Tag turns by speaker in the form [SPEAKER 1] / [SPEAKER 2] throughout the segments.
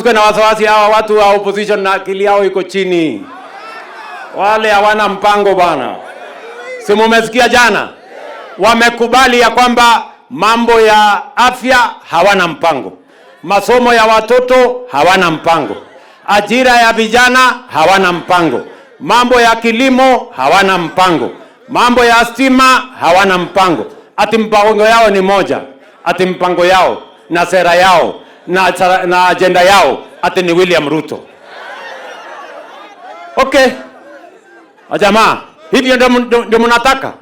[SPEAKER 1] Na wasiwasi hawa watu wa opposition na akili yao iko chini. Wale hawana mpango bwana. Si mumesikia jana? Wamekubali ya kwamba mambo ya afya hawana mpango. Masomo ya watoto hawana mpango. Ajira ya vijana hawana mpango. Mambo ya kilimo hawana mpango. Mambo ya stima hawana mpango. Ati mpango yao ni moja. Ati mpango yao na sera yao na agenda yao ati ni William Ruto. Okay. Jamaa, hivyo ndio mnataka?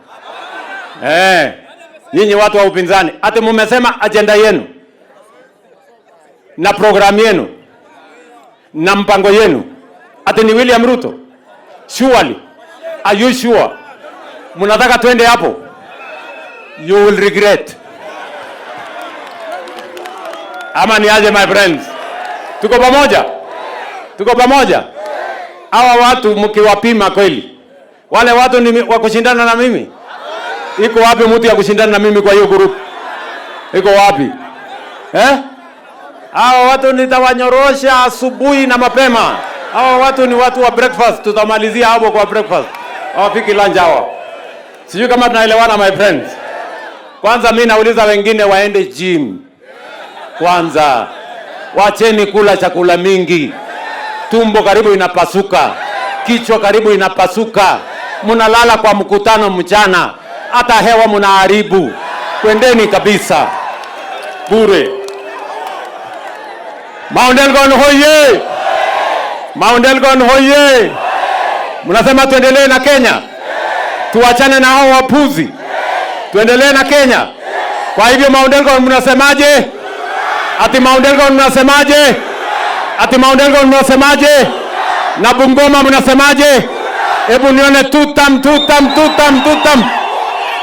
[SPEAKER 1] Nyinyi watu wa upinzani, ati mmesema agenda yenu na programu yenu na mpango yenu ati ni William Ruto. Surely, are you sure? Mnataka twende hapo? You will regret. Ama ni aje my friends? Tuko pamoja? Tuko pamoja? Hawa watu mkiwapima kweli, wale watu ni wa kushindana na mimi? Iko wapi mtu ya kushindana na mimi kwa hiyo group? Iko wapi? Hawa watu nitawanyorosha asubuhi na mapema. Hawa watu ni watu wa breakfast, tutamalizia hapo kwa breakfast. Hawafiki lunch hawa. Sijui kama tunaelewana my friends. Kwanza mimi nauliza wengine waende gym. Kwanza wacheni kula chakula mingi. Tumbo karibu inapasuka, kichwa karibu inapasuka, mnalala kwa mkutano mchana, hata hewa mnaharibu. Kwendeni kabisa bure. Mount Elgon hoye! Mount Elgon hoye! Mnasema tuendelee na Kenya? Tuachane na hao wapuzi? Tuendelee na Kenya? Kwa hivyo Mount Elgon mnasemaje? Ati Mount Elgon mnasemaje? Ati Mount Elgon mnasemaje? Na Bungoma mnasemaje? Hebu nione tutam.